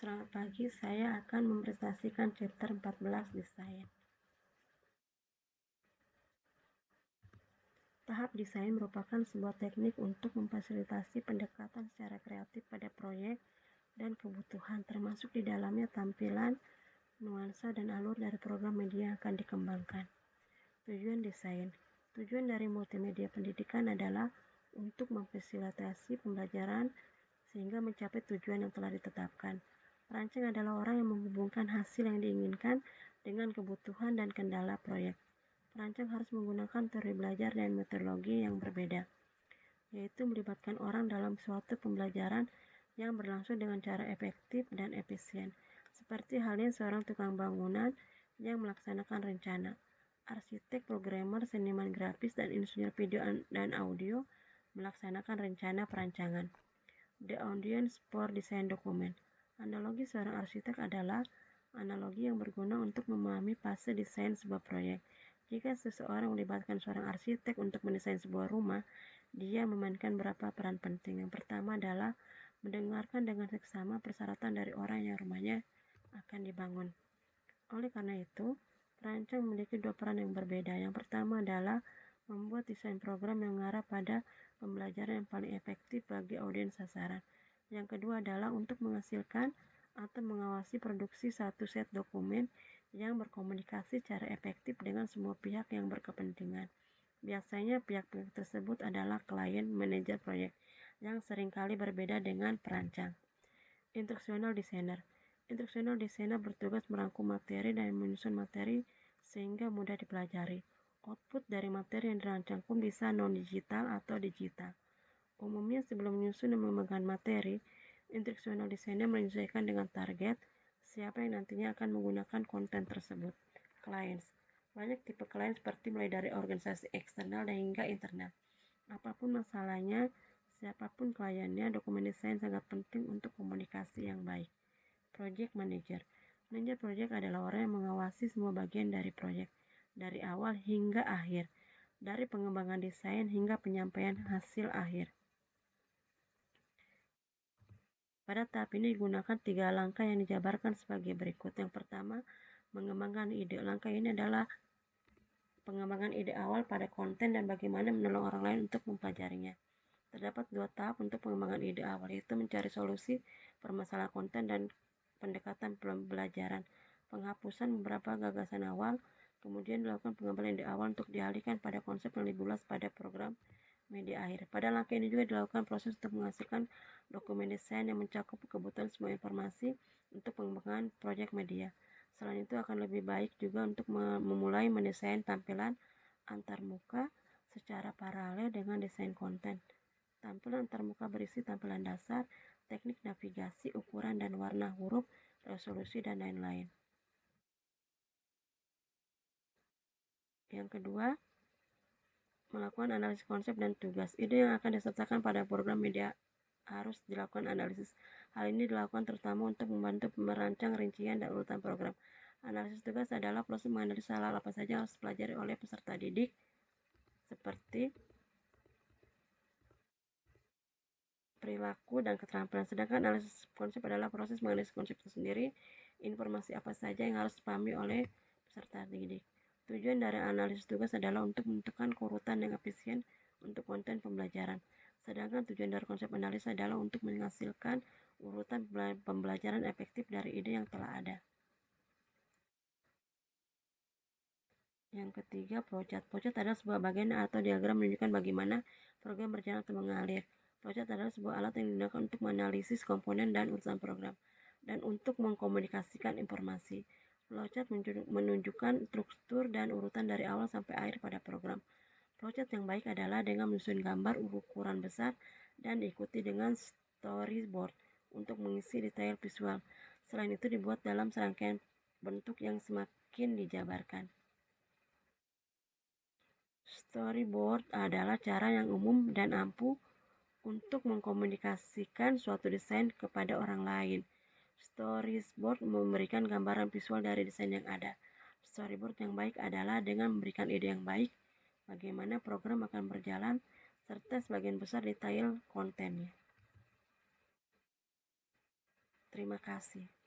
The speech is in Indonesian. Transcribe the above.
Selamat pagi, saya akan mempresentasikan chapter 14 desain. Tahap desain merupakan sebuah teknik untuk memfasilitasi pendekatan secara kreatif pada proyek dan kebutuhan, termasuk di dalamnya tampilan, nuansa, dan alur dari program media yang akan dikembangkan. Tujuan desain. Tujuan dari multimedia pendidikan adalah untuk memfasilitasi pembelajaran sehingga mencapai tujuan yang telah ditetapkan. Perancang adalah orang yang menghubungkan hasil yang diinginkan dengan kebutuhan dan kendala proyek. Perancang harus menggunakan teori belajar dan metodologi yang berbeda, yaitu melibatkan orang dalam suatu pembelajaran yang berlangsung dengan cara efektif dan efisien, seperti halnya seorang tukang bangunan yang melaksanakan rencana. Arsitek, programmer, seniman grafis, dan insinyur video dan audio melaksanakan rencana perancangan. The audience for design document. Analogi seorang arsitek adalah analogi yang berguna untuk memahami fase desain sebuah proyek. Jika seseorang melibatkan seorang arsitek untuk mendesain sebuah rumah, dia memainkan beberapa peran penting. Yang pertama adalah mendengarkan dengan seksama persyaratan dari orang yang rumahnya akan dibangun. Oleh karena itu, perancang memiliki dua peran yang berbeda. Yang pertama adalah membuat desain program yang mengarah pada pembelajaran yang paling efektif bagi audiens sasaran. Yang kedua adalah untuk menghasilkan atau mengawasi produksi satu set dokumen yang berkomunikasi secara efektif dengan semua pihak yang berkepentingan. Biasanya pihak-pihak tersebut adalah klien, manajer proyek, yang seringkali berbeda dengan perancang. Instruksional designer. Instruksional designer bertugas merangkum materi dan menyusun materi sehingga mudah dipelajari. Output dari materi yang dirancang pun bisa non-digital atau digital. Umumnya sebelum menyusun dan mengembangkan materi, instruksional designer menyesuaikan dengan target siapa yang nantinya akan menggunakan konten tersebut. Clients. Banyak tipe klien seperti mulai dari organisasi eksternal dan hingga internal. Apapun masalahnya, siapapun kliennya, dokumen desain sangat penting untuk komunikasi yang baik. Project Manager. Manajer proyek adalah orang yang mengawasi semua bagian dari proyek, dari awal hingga akhir, dari pengembangan desain hingga penyampaian hasil akhir. Pada tahap ini digunakan 3 langkah yang dijabarkan sebagai berikut. Yang pertama, mengembangkan ide. Langkah ini adalah pengembangan ide awal pada konten dan bagaimana menolong orang lain untuk mempelajarinya. Terdapat 2 tahap untuk pengembangan ide awal, yaitu mencari solusi permasalahan konten dan pendekatan pembelajaran. Penghapusan beberapa gagasan awal, kemudian dilakukan pengembalian ide awal untuk dialihkan pada konsep yang lebih luas pada program media akhir. Pada langkah ini juga dilakukan proses untuk menghasilkan dokumen desain yang mencakup kebutuhan semua informasi untuk pengembangan proyek media. Selain itu akan lebih baik juga untuk memulai mendesain tampilan antarmuka secara paralel dengan desain konten. Tampilan antarmuka berisi tampilan dasar, teknik navigasi, ukuran dan warna huruf, resolusi, dan lain-lain. Yang kedua, melakukan analisis konsep dan tugas. Ide yang akan disertakan pada program media harus dilakukan analisis. Hal ini dilakukan terutama untuk membantu merancang rincian dan urutan program. Analisis tugas adalah proses menganalisa hal apa saja yang harus dipelajari oleh peserta didik, seperti perilaku dan keterampilan. Sedangkan analisis konsep adalah proses menganalisis konsep itu sendiri, informasi apa saja yang harus dipahami oleh peserta didik. Tujuan dari analisis tugas adalah untuk menentukan urutan yang efisien untuk konten pembelajaran. Sedangkan tujuan dari konsep analisis adalah untuk menghasilkan urutan pembelajaran efektif dari ide yang telah ada. Yang ketiga, flowchart. Flowchart adalah sebuah bagian atau diagram menunjukkan bagaimana program berjalan atau mengalir. Flowchart adalah sebuah alat yang digunakan untuk menganalisis komponen dan urusan program dan untuk mengkomunikasikan informasi. Flowchart menunjukkan struktur dan urutan dari awal sampai akhir pada program. Flowchart yang baik adalah dengan menyusun gambar ukuran besar dan diikuti dengan storyboard untuk mengisi detail visual. Selain itu dibuat dalam serangkaian bentuk yang semakin dijabarkan. Storyboard adalah cara yang umum dan ampuh untuk mengkomunikasikan suatu desain kepada orang lain. Storyboard memberikan gambaran visual dari desain yang ada. Storyboard yang baik adalah dengan memberikan ide yang baik, bagaimana program akan berjalan, serta sebagian besar detail kontennya. Terima kasih.